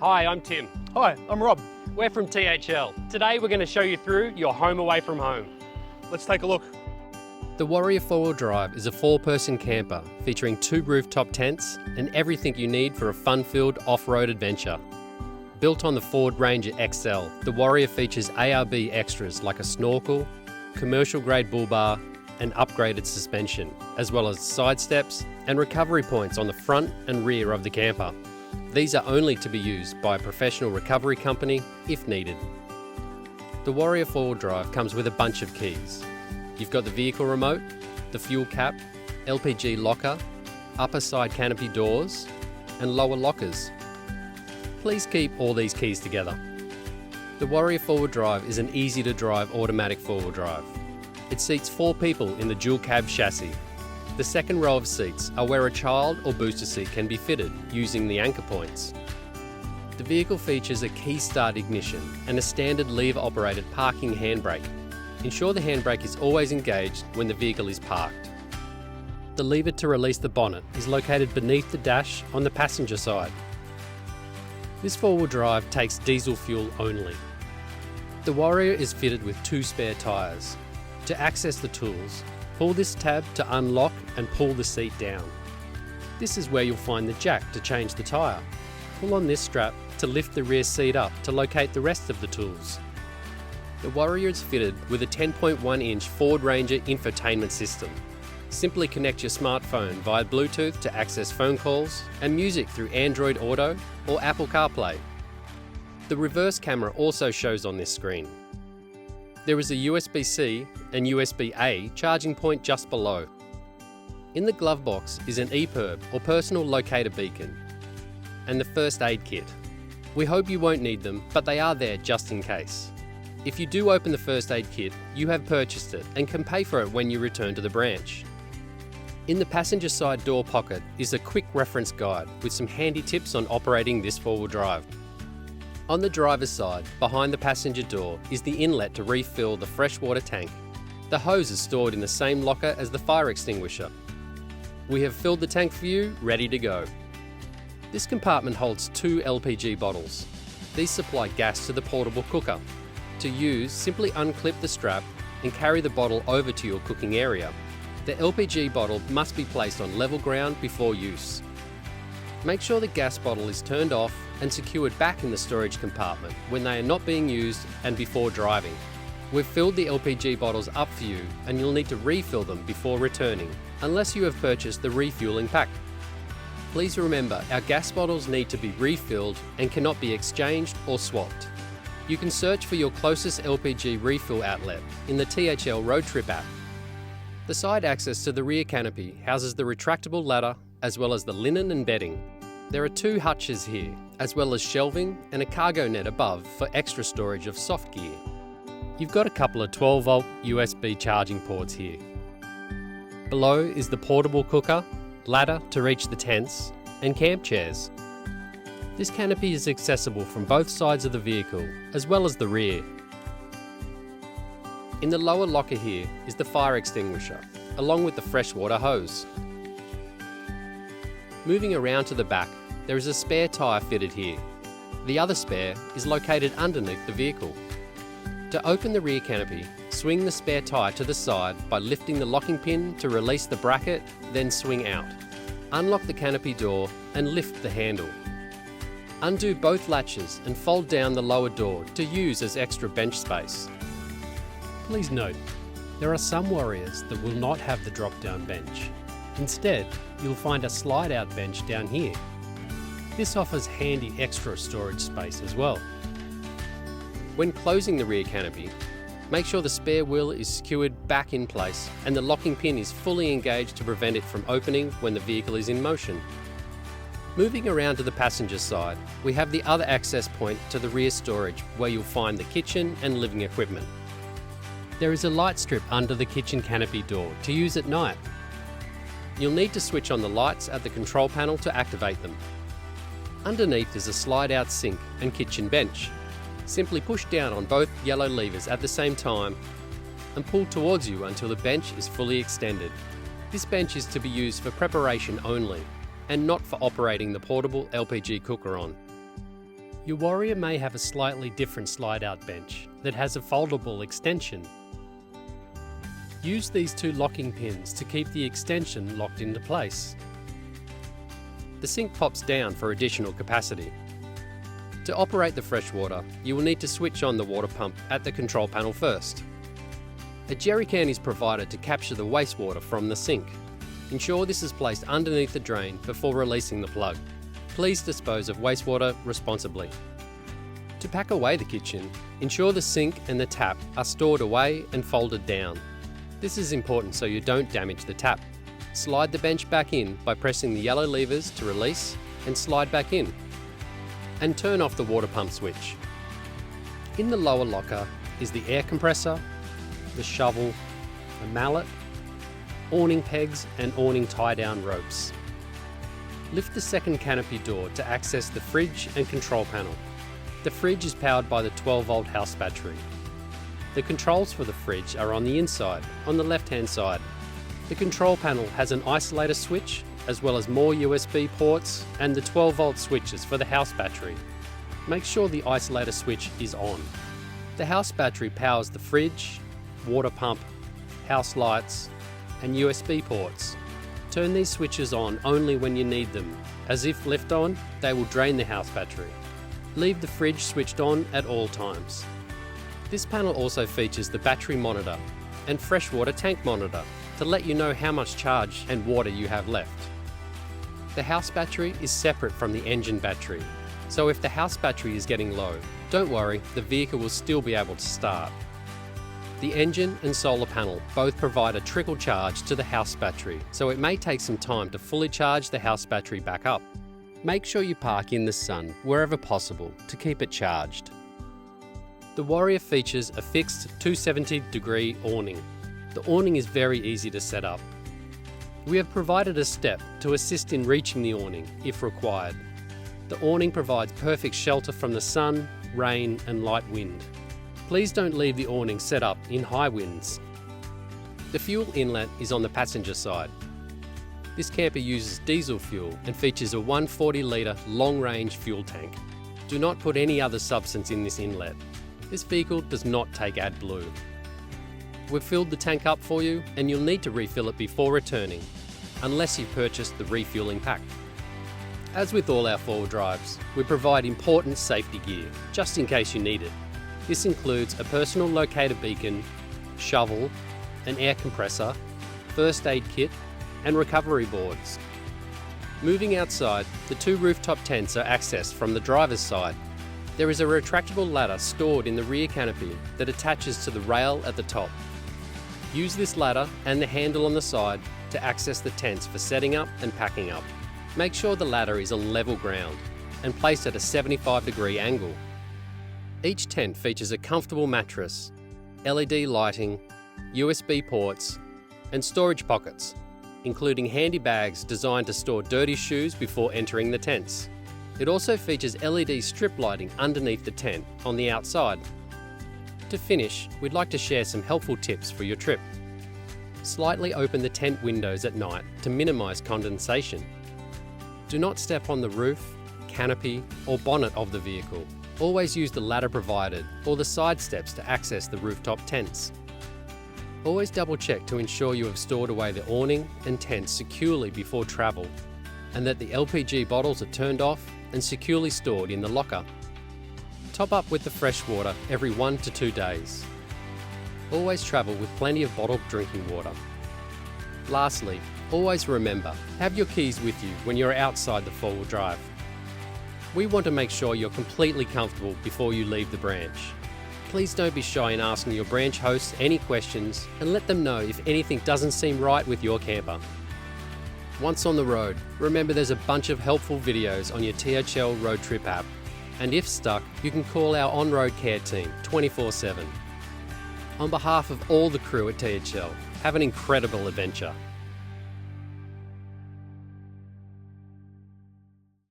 Hi, I'm Tim. Hi, I'm Rob. We're from THL. Today we're going to show you through your home away from home. Let's take a look. The Warrior 4-wheel drive is a 4-person camper featuring 2 rooftop tents and everything you need for a fun-filled off-road adventure. Built on the Ford Ranger XL, the Warrior features ARB extras like a snorkel, commercial-grade bull bar and upgraded suspension, as well as side steps and recovery points on the front and rear of the camper. These are only to be used by a professional recovery company if needed. The Warrior 4-wheel drive comes with a bunch of keys. You've got the vehicle remote, the fuel cap, LPG locker, upper side canopy doors, and lower lockers. Please keep all these keys together. The Warrior 4-wheel drive is an easy to drive automatic 4-wheel drive. It seats 4 people in the dual cab chassis. The second row of seats are where a child or booster seat can be fitted using the anchor points. The vehicle features a key start ignition and a standard lever operated parking handbrake. Ensure the handbrake is always engaged when the vehicle is parked. The lever to release the bonnet is located beneath the dash on the passenger side. This 4-wheel drive takes diesel fuel only. The Warrior is fitted with 2 spare tyres. To access the tools, pull this tab to unlock and pull the seat down. This is where you'll find the jack to change the tyre. Pull on this strap to lift the rear seat up to locate the rest of the tools. The Warrior is fitted with a 10.1-inch Ford Ranger infotainment system. Simply connect your smartphone via Bluetooth to access phone calls and music through Android Auto or Apple CarPlay. The reverse camera also shows on this screen. There is a USB-C and USB-A charging point just below. In the glove box is an EPIRB or personal locator beacon and the first aid kit. We hope you won't need them, but they are there just in case. If you do open the first aid kit, you have purchased it and can pay for it when you return to the branch. In the passenger side door pocket is a quick reference guide with some handy tips on operating this 4-wheel drive. On the driver's side, behind the passenger door, is the inlet to refill the freshwater tank. The hose is stored in the same locker as the fire extinguisher. We have filled the tank for you, ready to go. This compartment holds 2 LPG bottles. These supply gas to the portable cooker. To use, simply unclip the strap and carry the bottle over to your cooking area. The LPG bottle must be placed on level ground before use. Make sure the gas bottle is turned off and secured back in the storage compartment when they are not being used and before driving. We've filled the LPG bottles up for you and you'll need to refill them before returning, unless you have purchased the refueling pack. Please remember, our gas bottles need to be refilled and cannot be exchanged or swapped. You can search for your closest LPG refill outlet in the THL Road Trip app. The side access to the rear canopy houses the retractable ladder as well as the linen and bedding. There are 2 hutches here, as well as shelving and a cargo net above for extra storage of soft gear. You've got a couple of 12-volt USB charging ports here. Below is the portable cooker, ladder to reach the tents, and camp chairs. This canopy is accessible from both sides of the vehicle, as well as the rear. In the lower locker here is the fire extinguisher, along with the freshwater hose. Moving around to the back, there is a spare tyre fitted here. The other spare is located underneath the vehicle. To open the rear canopy, swing the spare tyre to the side by lifting the locking pin to release the bracket, then swing out. Unlock the canopy door and lift the handle. Undo both latches and fold down the lower door to use as extra bench space. Please note, there are some Warriors that will not have the drop-down bench. Instead, you'll find a slide-out bench down here. This offers handy extra storage space as well. When closing the rear canopy, make sure the spare wheel is secured back in place and the locking pin is fully engaged to prevent it from opening when the vehicle is in motion. Moving around to the passenger side, we have the other access point to the rear storage where you'll find the kitchen and living equipment. There is a light strip under the kitchen canopy door to use at night. You'll need to switch on the lights at the control panel to activate them. Underneath is a slide-out sink and kitchen bench. Simply push down on both yellow levers at the same time and pull towards you until the bench is fully extended. This bench is to be used for preparation only and not for operating the portable LPG cooker on. Your Warrior may have a slightly different slide-out bench that has a foldable extension. Use these two locking pins to keep the extension locked into place. The sink pops down for additional capacity. To operate the freshwater, you will need to switch on the water pump at the control panel first. A jerry can is provided to capture the wastewater from the sink. Ensure this is placed underneath the drain before releasing the plug. Please dispose of wastewater responsibly. To pack away the kitchen, ensure the sink and the tap are stored away and folded down. This is important so you don't damage the tap. Slide the bench back in by pressing the yellow levers to release and slide back in. And turn off the water pump switch. In the lower locker is the air compressor, the shovel, a mallet, awning pegs and awning tie-down ropes. Lift the second canopy door to access the fridge and control panel. The fridge is powered by the 12-volt house battery. The controls for the fridge are on the inside, on the left-hand side. The control panel has an isolator switch, as well as more USB ports and the 12-volt switches for the house battery. Make sure the isolator switch is on. The house battery powers the fridge, water pump, house lights, and USB ports. Turn these switches on only when you need them, as if left on, they will drain the house battery. Leave the fridge switched on at all times. This panel also features the battery monitor and freshwater tank monitor to let you know how much charge and water you have left. The house battery is separate from the engine battery, so if the house battery is getting low, don't worry, the vehicle will still be able to start. The engine and solar panel both provide a trickle charge to the house battery, so it may take some time to fully charge the house battery back up. Make sure you park in the sun wherever possible to keep it charged. The Warrior features a fixed 270-degree awning. The awning is very easy to set up. We have provided a step to assist in reaching the awning if required. The awning provides perfect shelter from the sun, rain and light wind. Please don't leave the awning set up in high winds. The fuel inlet is on the passenger side. This camper uses diesel fuel and features a 140-litre long-range fuel tank. Do not put any other substance in this inlet. This vehicle does not take AdBlue. We've filled the tank up for you and you'll need to refill it before returning, unless you've purchased the refueling pack. As with all our four-wheel drives, we provide important safety gear, just in case you need it. This includes a personal locator beacon, shovel, an air compressor, first aid kit, and recovery boards. Moving outside, the two rooftop tents are accessed from the driver's side. There is a retractable ladder stored in the rear canopy that attaches to the rail at the top. Use this ladder and the handle on the side to access the tents for setting up and packing up. Make sure the ladder is on level ground and placed at a 75-degree angle. Each tent features a comfortable mattress, LED lighting, USB ports, and storage pockets, including handy bags designed to store dirty shoes before entering the tents. It also features LED strip lighting underneath the tent on the outside. To finish, we'd like to share some helpful tips for your trip. Slightly open the tent windows at night to minimise condensation. Do not step on the roof, canopy, or bonnet of the vehicle. Always use the ladder provided or the side steps to access the rooftop tents. Always double check to ensure you have stored away the awning and tents securely before travel, and that the LPG bottles are turned off and securely stored in the locker. Top up with the fresh water every 1 to 2 days. Always travel with plenty of bottled drinking water. Lastly, always remember, have your keys with you when you're outside the four-wheel drive. We want to make sure you're completely comfortable before you leave the branch. Please don't be shy in asking your branch hosts any questions and let them know if anything doesn't seem right with your camper. Once on the road, remember there's a bunch of helpful videos on your THL Road Trip app, and if stuck, you can call our on-road care team 24/7. On behalf of all the crew at THL, have an incredible adventure.